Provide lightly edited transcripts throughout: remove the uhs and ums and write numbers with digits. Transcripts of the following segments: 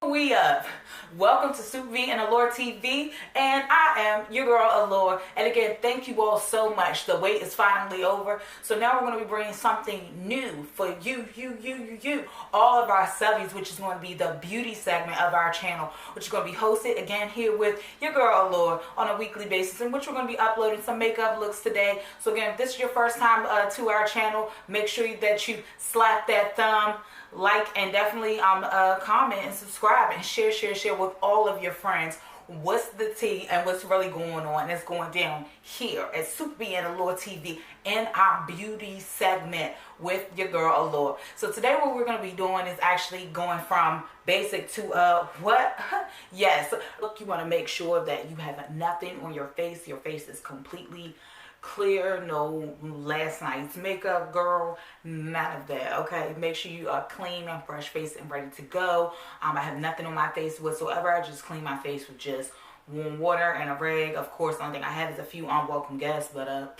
We up. Welcome to Super V and Allure TV, and I am your girl Allure. And again, thank you all so much. The wait is finally over, so now we're going to be bringing something new for you, all of our subbies, which is going to be the beauty segment of our channel, which is going to be hosted again here with your girl Allure on a weekly basis, in which we're going to be uploading some makeup looks today. So again, if this is your first time to our channel, make sure that you slap that thumb, like, and definitely comment and subscribe and share with all of your friends what's the tea and what's really going on. It's going down here at Super V and Allure TV in our beauty segment with your girl Allure. So today what we're going to be doing is actually going from basic to what? Yes, look, you want to make sure that you have nothing on your face. Your face is completely clear, no last night's makeup, girl, none of that. Okay, make sure you are clean and fresh face and ready to go. I have nothing on my face whatsoever. I just clean my face with just warm water and a rag. Of course, the only thing I have is a few unwelcome guests, but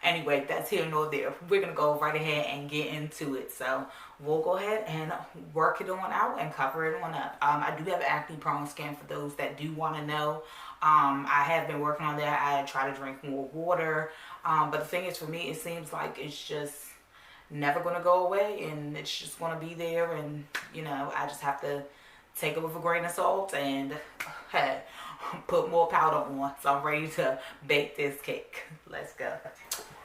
anyway, that's here nor there. We're gonna go right ahead and get into it. So we'll go ahead and work it on out and cover it on up. I do have acne prone skin, for those that do want to know. I have been working on that. I try to drink more water, but the thing is, for me, it seems like it's just never going to go away, and it's just going to be there, and you know, I just have to take it with a grain of salt and hey, put more powder on. So I'm ready to bake this cake. Let's go.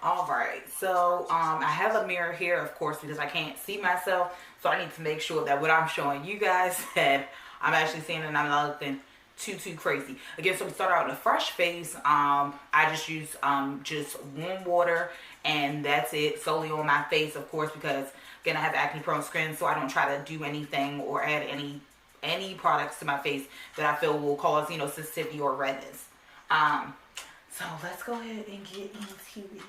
All right, so I have a mirror here, of course, because I can't see myself, so I need to make sure that what I'm showing you guys that I'm actually seeing, and I'm not looking too crazy. Again, so we start out with a fresh face. I just use just warm water, and that's it, solely on my face, of course, because again, I have acne prone skin, so I don't try to do anything or add any products to my face that I feel will cause, you know, sensitivity or redness. So let's go ahead and get into it.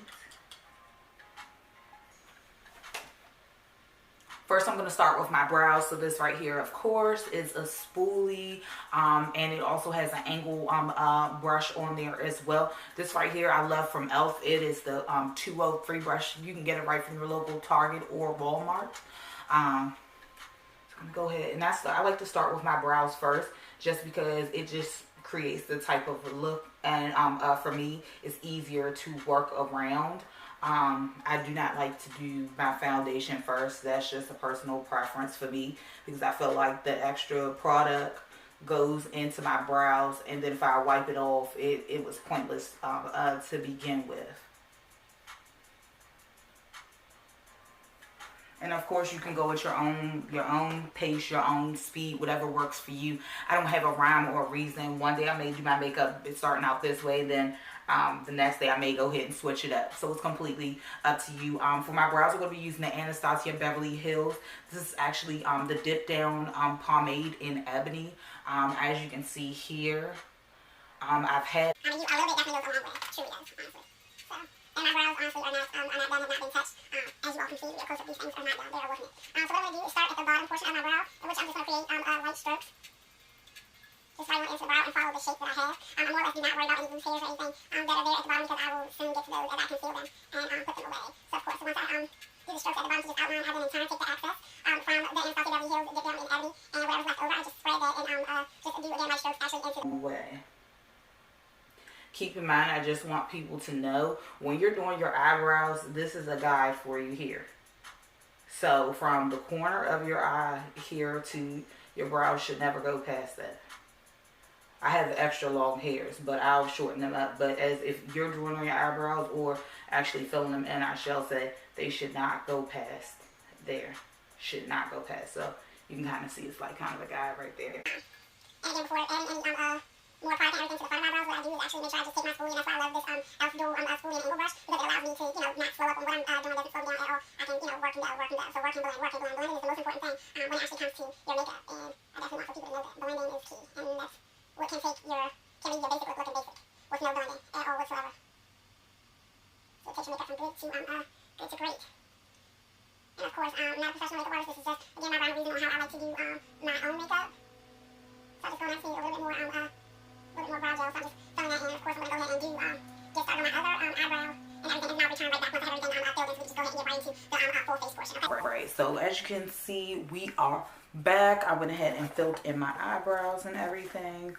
First, I'm going to start with my brows. So this right here, of course, is a spoolie, and it also has an angle brush on there as well. This right here I love from e.l.f. It is the 203 brush. You can get it right from your local Target or Walmart. So I'm going to go ahead, and I like to start with my brows first, just because it just creates the type of look, and for me, it's easier to work around. I do not like to do my foundation first. That's just a personal preference for me, because I feel like the extra product goes into my brows, and then if I wipe it off, it was pointless to begin with. And of course, you can go at your own pace, your own speed, whatever works for you. I don't have a rhyme or a reason. One day I may do my makeup starting out this way, then the next day I may go ahead and switch it up. So it's completely up to you. For my brows, I'm going to be using the Anastasia Beverly Hills. This is actually the Dip Down Pomade in Ebony. As you can see here, I've had... I mean, a little bit definitely goes a long way. Truly does, honestly. So, and my brows, honestly, are not done, have not been touched. As you all can see, real close up, these things are not done. They are working it. So what I'm going to do is start at the bottom portion of my brow, in which I'm just going to create light strokes. Just right on into the brow and follow the shape that I have. I'm more or less do not worry about any loose hairs or anything that are there at the bottom, because I will soon get to those as I conceal them and put them away. So of course, once I do the strokes at the bottom to just outline, I then in turn take the excess from the Anastasia Beverly Hills Dip Down in Ebony, and whatever's left over, I just spread that and just do again my strokes actually into the way. Keep in mind, I just want people to know, when you're doing your eyebrows, this is a guide for you here. So from the corner of your eye here to your brows should never go past that. I have extra long hairs, but I'll shorten them up. But as if you're drawing on your eyebrows or actually filling them in, I shall say they should not go past there. Should not go past. So you can kind of see it's like kind of a guide right there. And again, before adding any more product and everything to the front of my brows, what I do is actually make sure I just take my spoolie, and that's why I love this e.l.f. dual spoolie and angle brush, because it allows me to, you know, not slow up on what I'm doing. Doesn't slow me down at all. I can, you know, work and go. So work and blend. Blending is the most important thing when it actually comes to your makeup, and I definitely want for people to know that blending is key, and that's what can make your basic look looking basic with no blending at all whatsoever. So it takes your makeup from good to great. And of course, I'm not a professional makeup artist. This is just, again, my rhyme reason on how I like to do my own makeup. So I just go and see a little bit more brow gel. So I'm just filling that in. Of course, I'm going to go ahead and get started on my other eyebrow and everything, and now return right back once I have everything filled in. So we just go ahead and get right into the full face portion. Okay? Right, so as you can see, we are back, I went ahead and filled in my eyebrows and everything.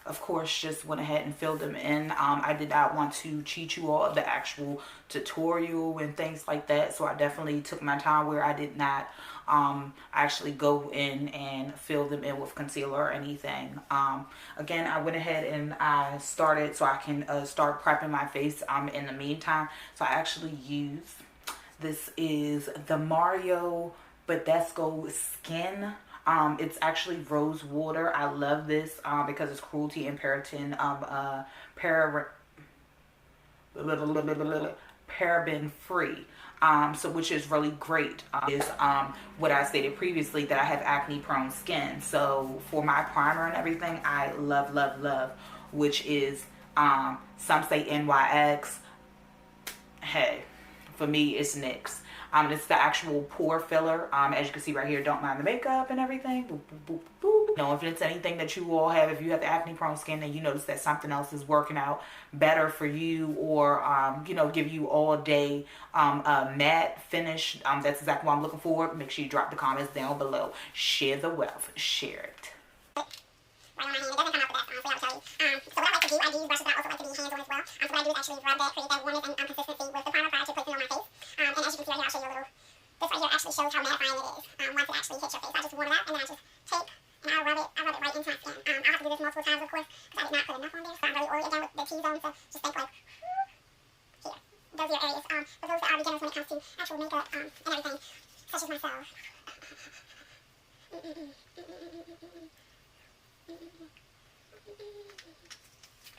Of course, just went ahead and filled them in. I did not want to cheat you all of the actual tutorial and things like that, so I definitely took my time where I did not actually go in and fill them in with concealer or anything. Again, I went ahead and I started so I can start prepping my face in the meantime. So I actually used, this is the Mario Badescu Skin. It's actually rose water. I love this because it's cruelty and paraben free. So which is really great. Is what I stated previously, that I have acne prone skin. So for my primer and everything, I love, love, love, which is some say NYX. Hey, for me it's NYX. It's the actual pore filler. As you can see right here, don't mind the makeup and everything. Boop, boop, boop, boop. You know, if it's anything that you all have, if you have the acne prone skin and you notice that something else is working out better for you, or you know, give you all day matte finish, that's exactly what I'm looking for. Make sure you drop the comments down below. Share the wealth. Share it. Right on my hand. It doesn't come out the best, so I'll tell you. So what I like to do, I do use brushes, but I also like to be hands-on as well. So what I do is actually rub that, create that warmth and consistency with the primer prior to placing it on my face. And as you can see right here, I'll show you a little, this right here actually shows how mattifying it is once it actually hits your face. I just warm it up, and then I just take, and I rub it right into my skin. I'll have to do this multiple times, of course, because I did not put enough on there. So I'm really oily again with the T-zone, so just think like, here. Those are your areas. For those that are beginners when it comes to actual makeup and everything, such as myself.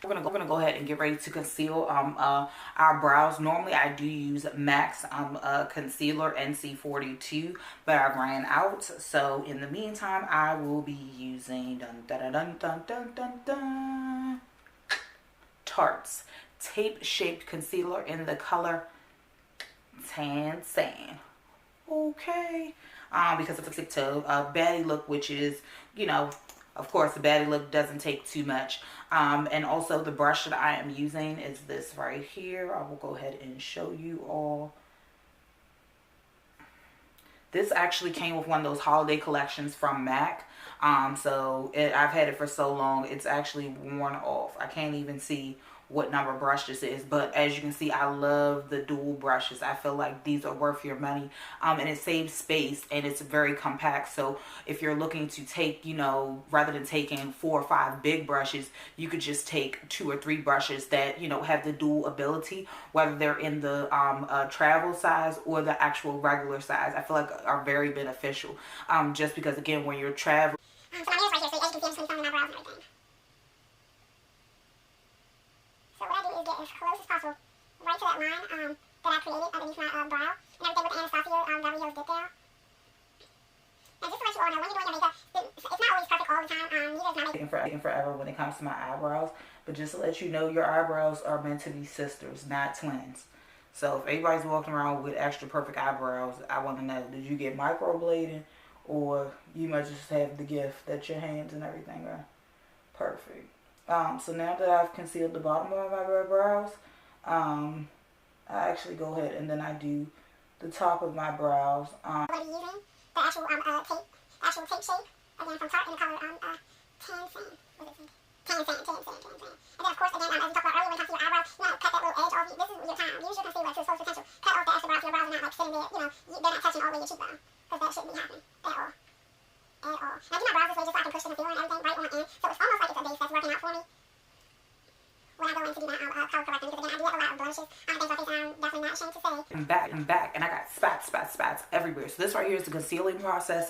We're gonna go ahead and get ready to conceal our brows. Normally I do use MAC's concealer NC42, but I ran out. So in the meantime, I will be using Tarte's tape shaped concealer in the color Tan Sand. Okay, because it's a stick to Baddie look, which is, you know, of course, the Baddie look doesn't take too much. And also the brush that I am using is this right here. I will go ahead and show you all. This actually came with one of those holiday collections from MAC. So I've had it for so long, it's actually worn off. I can't even see what number brush this is, but as you can see, I love the dual brushes. I feel like these are worth your money, and it saves space, and it's very compact. So if you're looking to take, you know, rather than taking 4 or 5 big brushes, you could just take 2 or 3 brushes that, you know, have the dual ability, whether they're in the travel size or the actual regular size. I feel like are very beneficial, just because, again, when you're traveling. So my nails right here, so as you can see, I'm just going to my brows and everything. So what I do is get as close as possible right to that line that I created underneath my brow. And everything with the Anastasia Vario's dip there. And just to let you all know, when you're doing your makeup, it's not always perfect all the time. Neither is my makeup. Taking forever when it comes to my eyebrows. But just to let you know, your eyebrows are meant to be sisters, not twins. So if anybody's walking around with extra perfect eyebrows, I want to know, did you get microblading, or you might just have the gift that your hands and everything are perfect. So now that I've concealed the bottom of my brows, I actually go ahead and then I do the top of my brows. I'm going to be using the actual tape shape, again from Tarte in the color Tan Sand. What is it? Tan Sand. And then of course, again, as we talked about earlier, when it comes to your eyebrows, you want to cut that little edge off. This is your time. Use your concealer to its full potential. Cut off the extra brows. Your brows are not like sitting there, you know, they're not touching all the way your cheekbone, because that shouldn't be happening at all. Now I do my brows this way just so I can push the concealer and everything right on in. So it's almost like it's a base that's working out for me when I go in to do my color correcting, because again, I do have a lot of blemishes. Things like this, I'm definitely not ashamed to say. I'm back, and I got spots everywhere. So this right here is the concealing process.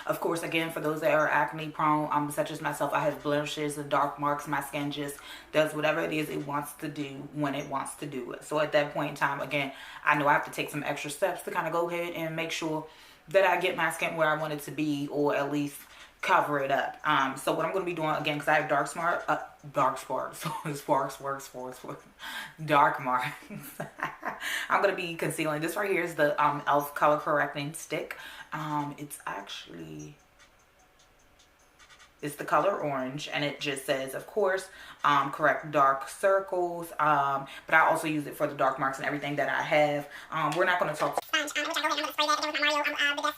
Of course, again, for those that are acne prone, such as myself, I have blemishes and dark marks. My skin just does whatever it is it wants to do when it wants to do it. So at that point in time, again, I know I have to take some extra steps to kind of go ahead and make sure that I get my skin where I want it to be, or at least cover it up. So what I'm going to be doing, again, because I have dark marks, I'm going to be concealing. This right here is the e.l.f. color correcting stick. It's It's the color orange, and it just says, of course, correct dark circles. But I also use it for the dark marks and everything that I have. We're not going to talk. Sponge, which I go ahead and I'm going to spray that with my Mario, Baddie,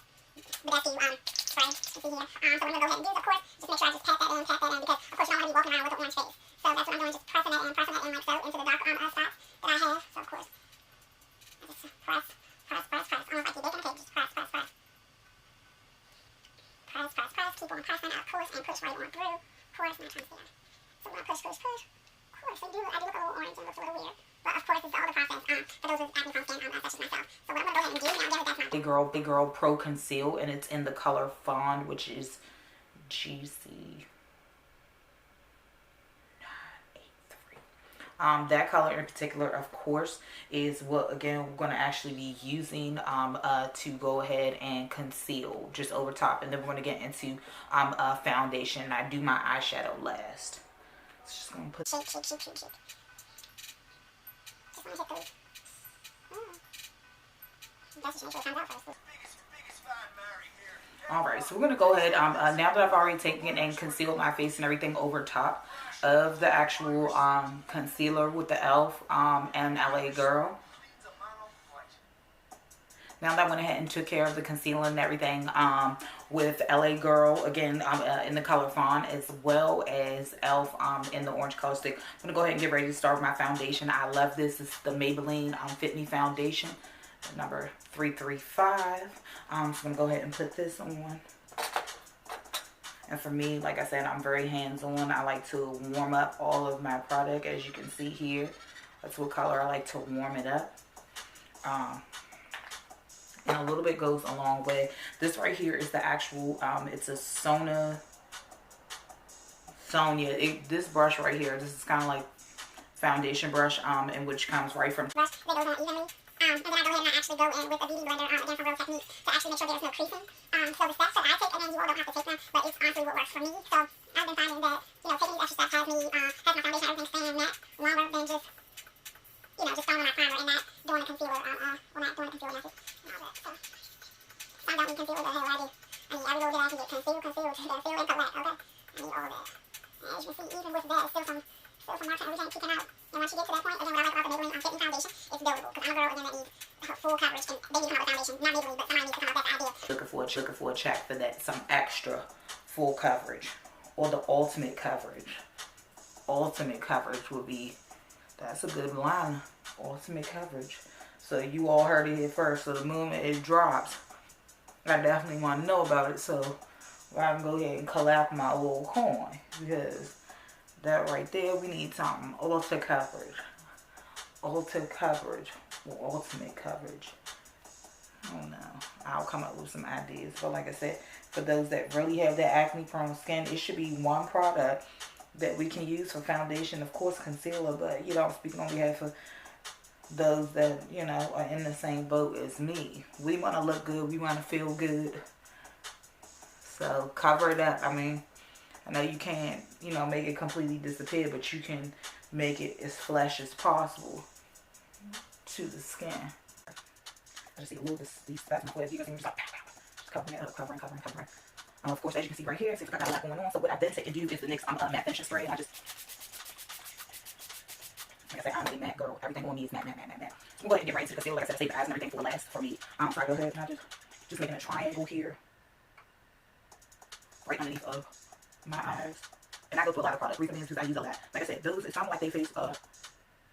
spray. So we're going to go ahead and use, of course, just make sure I just pat that in, because, of course, you don't want to be walking around with an orange face. So that's what I'm doing, just pressing it in like so, into the dark spots that I have. So, of course, I just press. Almost like you're baking a cake, just press. Keep on pressing, of course, and push right on through. Of course, my time's there. So we're going to push. Of course, I do look a little orange and looks a little weird. But, of course, it's all the process. For those with acne prone skin, such as myself. So what I'm going to go ahead and do now, that's my Big Girl Pro Conceal, and it's in the color Fawn, which is GC 983. That color in particular, of course, is what, again, we're going to actually be using to go ahead and conceal just over top. And then we're going to get into foundation. I do my eyeshadow last. So just going to put... Shake. Just want to hit those. That's just make sure it comes out first. Alright, so we're going to go ahead, now that I've already taken and concealed my face and everything over top of the actual concealer with the e.l.f. And LA Girl. Now that I went ahead and took care of the concealer and everything with LA Girl, again, in the color Fawn, as well as e.l.f. In the orange color stick, I'm going to go ahead and get ready to start with my foundation. I love this. It's the Maybelline Fit Me Foundation, number 335. So I'm going to go ahead and put this on. And for me, like I said, I'm very hands-on. I like to warm up all of my product, as you can see here. That's what color I like to warm it up. And a little bit goes a long way. This right here is the actual, it's a Sonia. This brush right here, this is kind of like foundation brush, and which comes right from... Brush that goes on evenly. And then I go ahead and I actually go in with a beauty blender, again from Real Techniques, to actually make sure there's no creasing. So the steps that I take, again, you all don't have to take them, but it's honestly what works for me. So I've been finding that, taking these extra steps has my foundation, everything staying matte longer than just, just throwing on my primer and not doing the concealer, not doing the concealer method and all that. So I don't need concealer, the hell I do. I need every little bit I can get, conceal, to conceal and collect, okay? I need all of that. And as you can see, even with that, it's still some marks and everything peeking out. And once you get to that point, again, what I like about the Maybelline Fit Me Foundation, it's buildable. Because I'm a girl, again, that needs full coverage. And they need to come out with foundation. Not Maybelline, but somebody needs to come out with that idea. Looking for a check for that, some extra full coverage. Or the ultimate coverage. Ultimate coverage would be, that's a good line. Ultimate coverage. So you all heard it here first. So the moment it drops, I definitely want to know about it. So I can go ahead and collect my little coin. Because that right there, we need something. Ultimate coverage. Ultimate coverage. Or ultimate coverage. I don't know. I'll come up with some ideas. But like I said, for those that really have that acne prone skin, it should be one product that we can use for foundation. Of course, concealer. But, I'm speaking on behalf of those that, are in the same boat as me. We want to look good. We want to feel good. So, cover it up. I mean, I know you can't, make it completely disappear, but you can make it as flesh as possible to the skin. I just see a little bit, these spots in my forehead. You can see me just covering it up, covering. Of course, as you can see right here, since I got a lot going on, so what I then take and do is the NYX matte finishing spray, and I just, like I said, I'm a matte girl. Everything on me is matte. So I'm going to get right into the concealer. Like I said, I save the eyes and everything for last for me. So I go ahead and I just making a triangle here, right underneath of my eyes. And I go through a lot of product recently because I use a lot. Like I said, those, some like they face,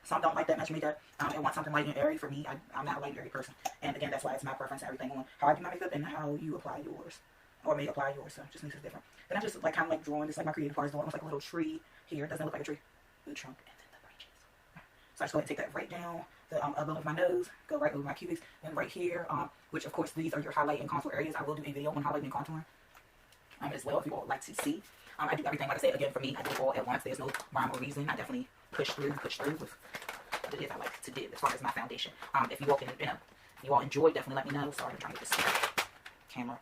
some don't like that much makeup. And want something light and airy. For me, I'm not a light and airy person. And again, that's why it's my preference and everything on how I do my makeup and how you apply yours. Or may apply yours, so it just makes it different. And I just kind of drawing this, like my creative part is doing almost like a little tree here. It doesn't look like a tree. The trunk and then the branches. So I just go ahead and take that right down the above of my nose, go right over my cubics, and right here, which of course these are your highlight and contour areas. I will do a video on highlighting and contouring as well if you all would like to see. I do everything, like I said, again, for me, I do it all at once. There's no rhyme or reason. I definitely push through with what it is I like to do as far as my foundation. If you all can, if you all enjoy, definitely let me know. Sorry, I'm trying to get this camera,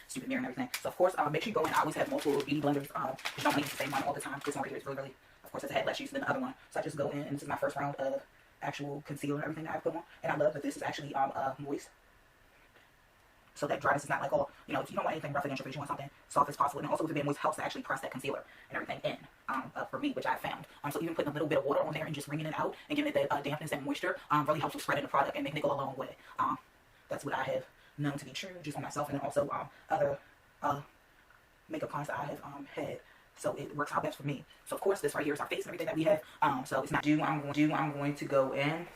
stupid mirror and everything. So of course, make sure you go in. I always have multiple beauty blenders. Just don't use the same one all the time. This one right here is really, of course, it's had less use than the other one. So I just go in, and this is my first round of actual concealer and everything that I put on. And I love that this is actually moist. so that dryness is not like, oh, you know, you don't want anything rough against your face, you want something soft as possible. And also with it being moist helps to actually press that concealer and everything in, for me, which I found. So even putting a little bit of water on there and just wringing it out and giving it that dampness and moisture really helps with spreading the product and making it go a long way. That's what I have known to be true just on myself, and then also other makeup clients that I have had. So it works out best for me. So of course this right here is our face and everything that we have. So it's not I'm going to go in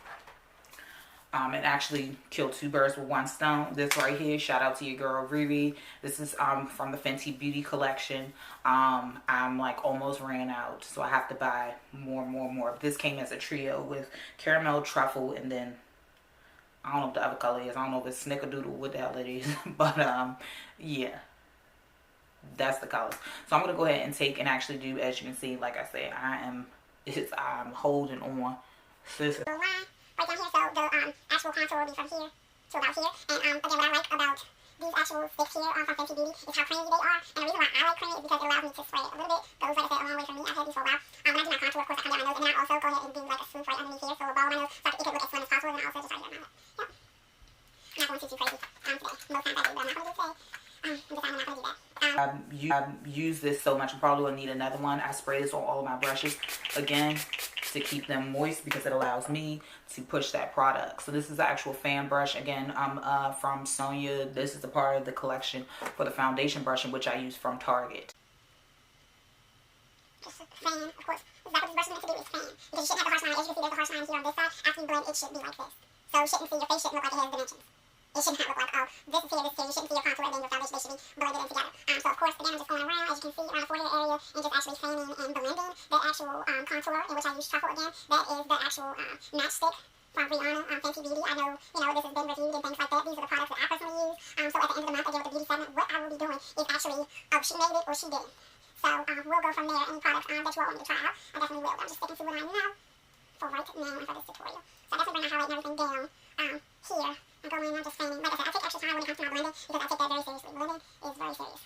and actually kill two birds with one stone. This right here, shout out to your girl Riri. This is from the Fenty Beauty collection. I'm like almost ran out, so I have to buy more. This came as a trio with caramel, truffle, and then I don't know what the other color is. I don't know if it's snickerdoodle, what the hell it is. But yeah, that's the colors. So I'm gonna go ahead and take and actually do, as you can see, like I said, I'm holding on. The line right down here, so the actual contour will be from here to about here. And again, what I like about these actual sticks here from Fenty Beauty is how creamy they are. And the reason why I like creamy is because it allows me to spray it a little bit. Goes, like I said, a long way for me. I've had these for a while. When I do my contour, of course, I come down my nose, and then I also go ahead and do like a swoop right underneath here, so a ball on my nose, so it could look as slim as possible, and then also just right here on my lip. Yep. I'm not going too crazy today. Most times I do, but I'm not going to do it today. I'm deciding not going to do that. I've used this so much, I probably will need another one. I spray this on all of my brushes again to keep them moist because it allows me to push that product. So this is the actual fan brush. Again, from Sonia. This is a part of the collection for the foundation brushing, which I use from Target. Just a fan, of course. This is what this brush is meant to do, is fan. Because you shouldn't have the harsh line. As you can see, there's a harsh line here on this side. After you blend, it should be like this. So you shouldn't see, your face shouldn't look like it has dimensions. It should not look like, oh, this is here, this is here. You shouldn't see your contour and then your foundation. They should be blended in together. So of course, again, I'm just going around, as you can see, around the forehead area, and just actually fanning and blending the actual contour, in which I use truffle again. That is the actual match stick from Rihanna, Fenty Beauty. I know, this has been reviewed and things like that. These are the products that I personally use. So at the end of the month, again, with the beauty segment, what I will be doing is actually, oh, she made it or she didn't. So we'll go from there. Any products that you all want me to try out, I definitely will. I'm just sticking to what I know for right now and for this tutorial. So I definitely bring my highlight and everything down here. I go in, I'm just fanning. Like I said, I take extra time when it comes to my blending because I take that very seriously. Blending is very serious.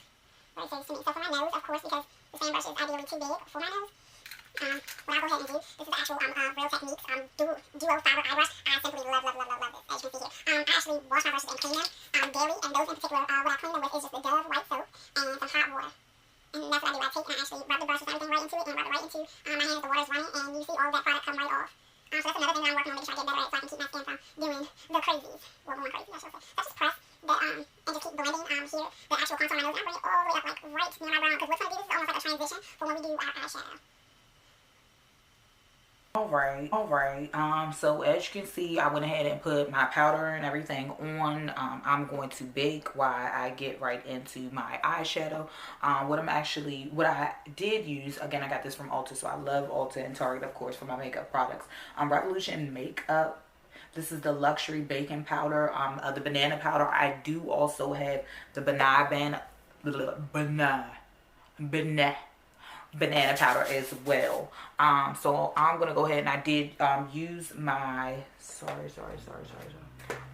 Very serious to me. So for my nose, of course, because the fan brush is ideally too big for my nose, what I'll go ahead and do, this is the actual Real Techniques Duo Fiber Eye Brush. I simply love this, as you can see here. I actually wash my brushes and clean them daily, and those in particular, what I clean them with is just the Dove white soap and some hot water. And that's what I do. I take and I actually rub the brushes and everything right into it, and rub it right into my hands. The water's running, and you see all of that product come right off. So that's another thing that I'm working on, making sure I get better at, so I can keep my skin from doing the crazies. Well, going crazy, I should say. So I just press the, and just keep blending here, the actual contour on my nose. I bring it all the way up, like right near my brow, because what's going to do, this is almost like a transition for when we do our eyeshadow. Alright, so as you can see, I went ahead and put my powder and everything on. I'm going to bake while I get right into my eyeshadow. What I did use, again, I got this from Ulta, so I love Ulta and Target, of course, for my makeup products. Revolution Makeup. This is the luxury baking powder, the banana powder. I do also have the banana powder as well. So I'm gonna go ahead and I did use my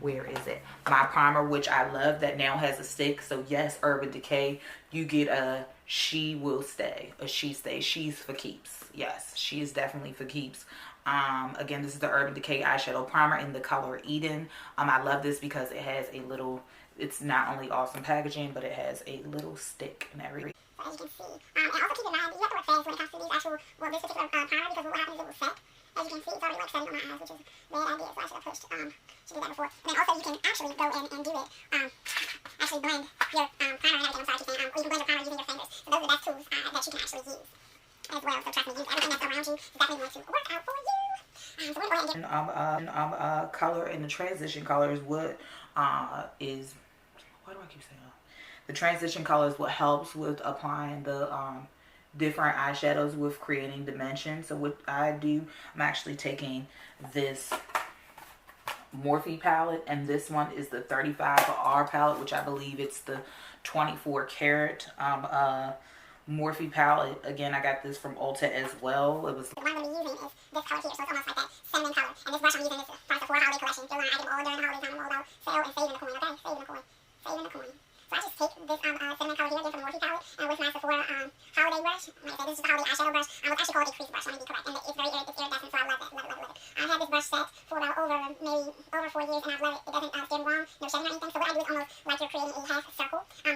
where is it, my primer, which I love, that now has a stick. So yes, Urban Decay, you get a She Will Stay, a She Stays. She's for keeps. Yes, she is definitely for keeps. Again, this is the Urban Decay eyeshadow primer in the color Eden. I love this because it has a little, it's not only awesome packaging, but it has a little stick and everything. As you can see. And also keep in mind, you have to work fast when it comes to these actual, this particular primer, because what happens is it will set. As you can see, it's already like setting on my eyes, which is a bad idea, so I should have pushed, should do that before. And then also you can actually go in and do it, actually blend your primer and everything, I'm sorry to say, or you can blend your primer using your fingers. So those are the best tools that you can actually use as well. So trust me, use everything that's around you, is definitely going to work out for you. So we're going to go ahead and get... color in the transition color is what is, why do I keep saying that? The transition color is what helps with applying the different eyeshadows with creating dimension. So what I do, I'm actually taking this Morphe palette, and this one is the 35R palette, which I believe it's the 24 karat Morphe palette. Again, I got this from Ulta as well. It was the one I'm going to be using is this color here, so it's almost like that cinnamon color. And this brush I'm using is from the Sephora holiday collection. You'll learn I get them all during the holidays. I'm all about sale and saving the coin, okay? Saving the coin. Saving the coin. So I just take this cinnamon color here, again from the Morphe palette, with my Sephora holiday brush. Like I said, this is the holiday eyeshadow brush. Let's actually call it a crease brush, let me be correct. And it's very iridescent, so I love it, love it. I've had this brush set for about over 4 years, and I've loved it. It doesn't skin wrong, no shedding or anything. So what I do is almost like you're creating a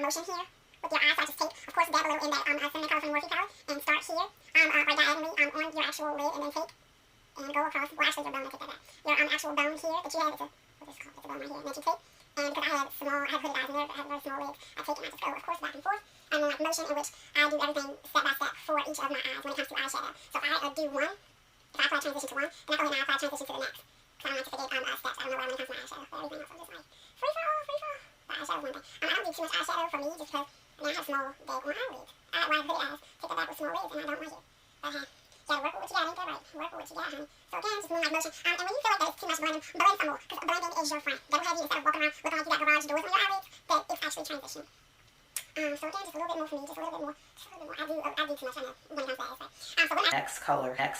motion here with your eyes. So I just take, of course, dab a little in that cinnamon color from Morphe palette and start here, right diagonally on your actual lid, and then take and go across. Well, actually, your bone. Take that back. Your actual bone here that you have. It's a what is it called? It's a bone right here. And then you take, and because I have hooded eyes and I have very small lids, I take and I just go, of course, back and forth. And then like motion in which I do everything step by step for each of my eyes when it comes to eyeshadow. So if I do one, if I apply transition to one, then I go ahead and I apply transition to the next. Because I don't like to forget steps. I don't know what I'm when it comes to my eyeshadow. For everything else, I'm just like free for all, free for all. But eyeshadow is one thing. I don't do too much eyeshadow for me just because I mean I have small, big, or eyelids. When I have hooded eyes, take that back with small lids, and I don't like it. But hey, you gotta work with what you got, ain't that right? Work with what you got, honey. So again, just doing like motion. And when you feel like there's too much blending, blend some more. Because blending is your friend. That'll have you instead of walking around looking like you got garage doors on your eyelids, that it's actually transitioning. So again, just a little bit more for me, just a little bit more. I do too much, I know, when it comes to that. So when Next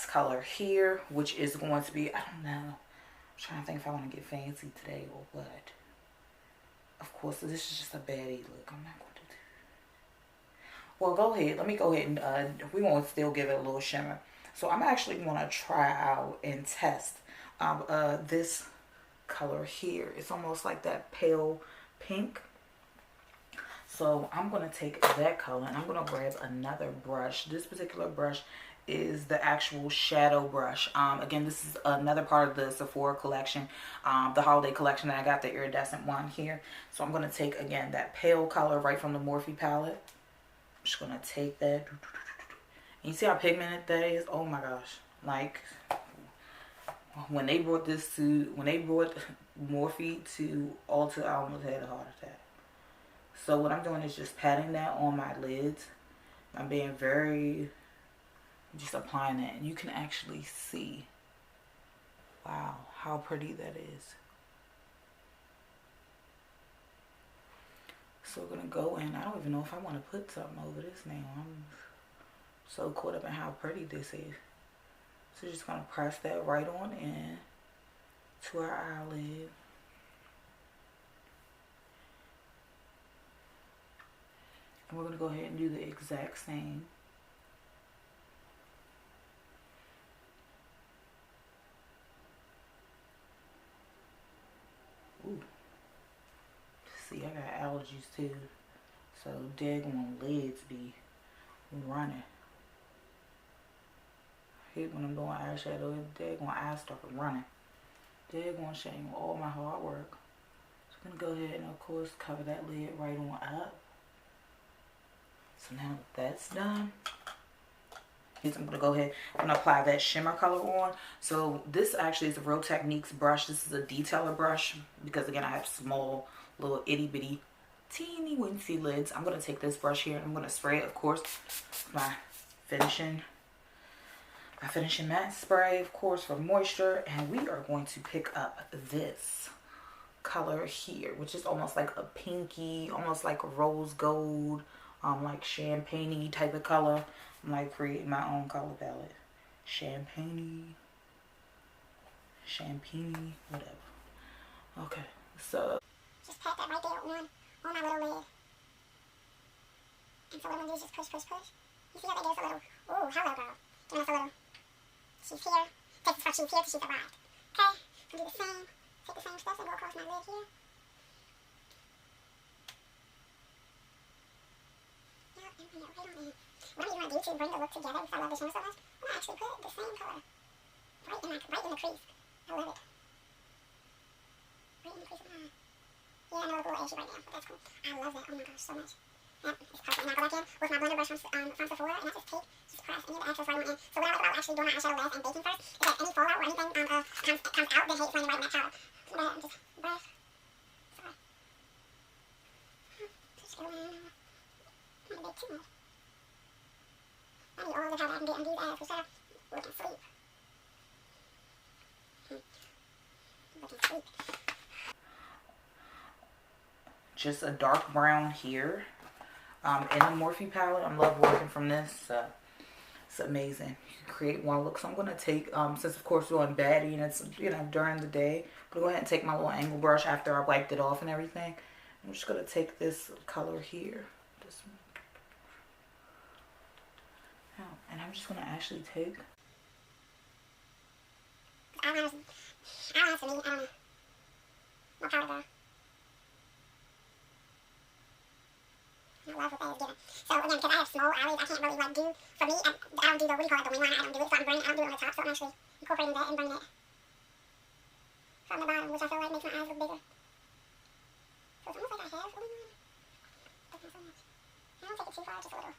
color here, which is going to be, I don't know. I'm trying to think if I want to get fancy today or what. Of course, this is just a baddie look. I'm not going to do. Well, go ahead. Let me go ahead and we want to still give it a little shimmer. So I'm actually going to try out and test this color here. It's almost like that pale pink. So I'm going to take that color and I'm going to grab another brush. This particular brush is the actual shadow brush. Again, this is another part of the Sephora collection, the holiday collection that I got, the iridescent one here. So I'm going to take, again, that pale color right from the Morphe palette. I'm just going to take that. And you see how pigmented that is? Oh my gosh. Like, when they brought Morphe to Ulta, I almost had a heart attack. So what I'm doing is just patting that on my lids. I'm being very, just applying that. And you can actually see, wow, how pretty that is. So we're going to go in. I don't even know if I want to put something over this now. I'm so caught up in how pretty this is. So just going to press that right on in to our eyelid. And we're going to go ahead and do the exact same. Ooh. See, I got allergies too. So daggone lids be running. I hate when I'm doing eyeshadow, daggone eyes start running. Daggone shame all my hard work. So I'm going to go ahead and of course cover that lid right on up. So now that's done, I'm going to go ahead and apply that shimmer color on. So this actually is a Real Techniques brush. This is a detailer brush because again I have small little itty bitty teeny weensy lids. I'm going to take this brush here and I'm going to spray it, of course, my finishing matte spray, of course, for moisture. And we are going to pick up this color here, which is almost like a pinky, almost like a rose gold, like champagne-y type of color. I'm like creating my own color palette. Champagne, whatever. Okay, so just pat that right there on my little lid. And so what I'm going to do is just push. You see how that gives a little, ooh, hello girl. Giving us a little, she's here. Takes us from she's here to she's arrived. Okay, so do the same. Take the same steps and go across my lid here. Yep, and bring it right on in. What I'm going to do to bring the look together, because I love the shimmer so much, I'm going to actually put the same color right in the crease. I love it. Right in the crease of my eye. Yeah, I know it's a little ashy right now, but that's cool. I love that. Oh my gosh, so much. Yep, it's perfect. And I go back in with my blender brush from Sephora, and I just press any of the excess right on in. So what I like about actually doing my eyeshadow last and baking first is that any fallout or anything comes out, then it's landing right in that powder. So go ahead and just brush. Sorry. Just go in. I'm going to bake too much. I need all the powder I can get on these eyes for sure. Looking sleep. Looking sleep. just a dark brown here in the Morphe palette. I love working from this. It's amazing. You can create one look. So I'm going to take, since of course we're on Baddie and it's, you know, during the day, I'm going to go ahead and take my little angle brush after I wiped it off and everything. I'm just going to take this color here. This one. And I'm just going to actually take. I don't know. What powder though? love what that is giving. So again, because I have small eyelids, I can't really like do, for me, I don't do the, what do you call it, the wing line, I don't do it, so I don't do it on the top, so I'm actually incorporating that and bringing it from the bottom, which I feel like makes my eyes look bigger. So it's almost like I have a wing line, but not so much. I don't take it too far, just a little.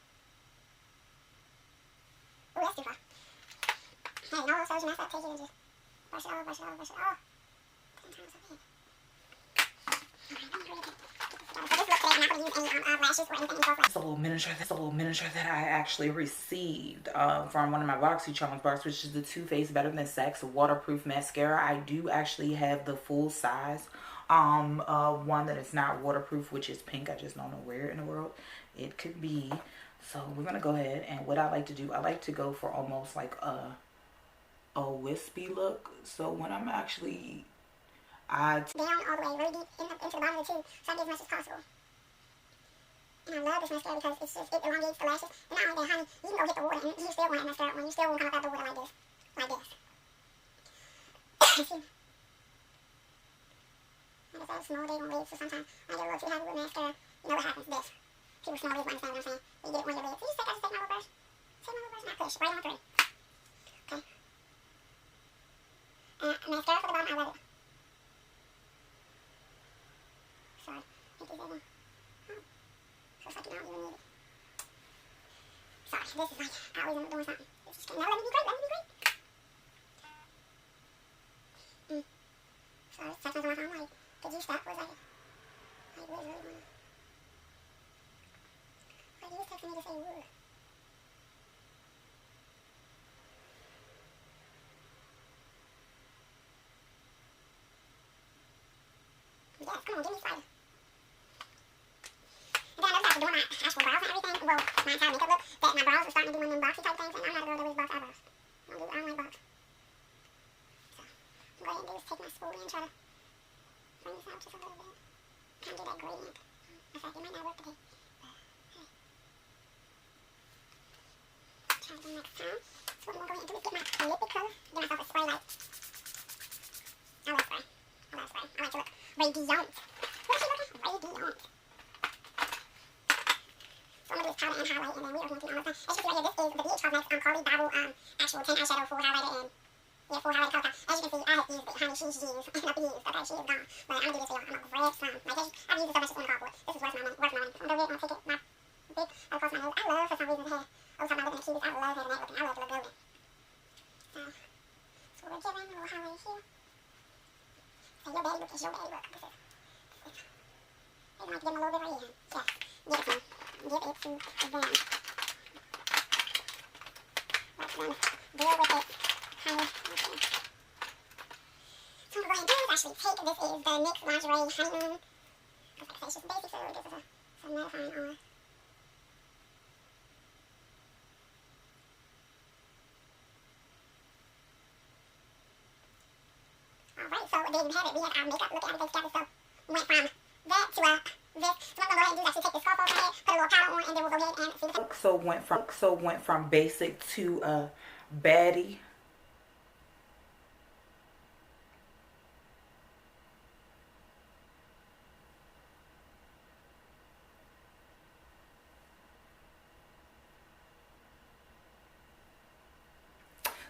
Ooh, that's too far. Hey, no, so you mess up, take it and just brush it all, brush it all, brush it all. Sometimes so big. Alright, let me hurry up. So this look today, I'm not going to use any lashes or anything involved. That's a little miniature that I actually received from one of my BoxyCharms box, which is the Too Faced Better Than Sex waterproof mascara. I do actually have the full size one that is not waterproof, which is pink. I just don't know where in the world it could be. So we're gonna go ahead, and what I like to do, I like to go for almost like a wispy look. So when I'm actually down all the way, really deep into the bottom of the tube, so I get as much as possible. And I love this mascara because it's just, it elongates the lashes. And not only that, honey, you can go hit the water and you still want that mascara on. You still won't come up out the water like this. Like this. See? Like I said, small day on wigs, so sometimes when I get a little too heavy with mascara, you know what happens, this. People small wigs will understand what I'm saying. You get it on your wigs. So you just think I just take my little brush. Take my little brush, not push, right on through. Okay. Mascara for the bottom, I love it. Sorry, I think he's able. Looks like you don't even need it. Sorry, this is like, I always end up doing something. It's just, no, let me be great, let me be great. So, sometimes when I found like, the juice stuff was like really wanna. Like, you just texted me to say woo. Yes, come on, give me spider. And then I noticed after doing my actual brows and everything, well, my entire makeup look, that my brows were starting to do one of them boxy type things, and I'm not a girl that wears box eyebrows. I don't like box. So, I'm going to go ahead and do is take my spoolie and try to bring this out just a little bit. Kind of do that gradient. In fact, it might not work today, but hey. Try again next time. So what I'm going to go ahead and do is get my lippy color, give myself a spray light. I love spray. I love spray. I like to look radiant. What is she looking? Radiant. So I'm going to do is powder and highlight, and then we are going to do all of that. As you can see right here, this is the BH Cosmetics Carly Babble actual 10 eyeshadow full highlighter and full highlighter color. As you can see, I have used it. Honey, she's used. Not used. Okay, she is gone. But I'm going to do this for y'all. I'm going to grab some. Like, I've used it so much it's in the carport. This is worth my money. Worth my money. I'm going to go ahead and take it. My big, across my nose. I love, for some reason, the hair. Oh, so I'm not looking the cutest. I love having that looking. I love to look golden. So we're giving a little highlight here. So your Baddie look is your Baddie look. This is. You're going to have to give them a little bit right here. Yes. Give it to them. Give it to them. Let's deal with it. Honey. Okay. So what I'm going to go ahead and do is actually take, this is the NYX Lingerie Honeymoon. I was going to say it's just basic, so this is some mattifying on. Alright, so there you have it. We have our makeup look at everything together. So we went from that to this. So what I'm going to go ahead and do is actually take this scarf off my head, put a little powder on, and then we'll go ahead and see what's so went from basic to baddie.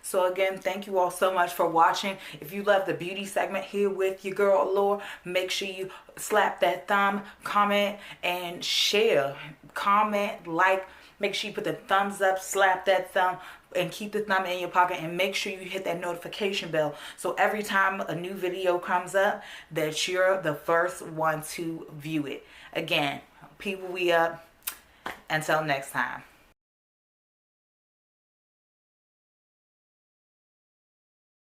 So again, thank you all so much for watching. If you love the beauty segment here with your girl Allure, make sure you slap that thumb, comment, and share. Comment, like, make sure you put the thumbs up, slap that thumb, and keep the thumb in your pocket, and make sure you hit that notification bell so every time a new video comes up that you're the first one to view it. Again, people, we up. Until next time.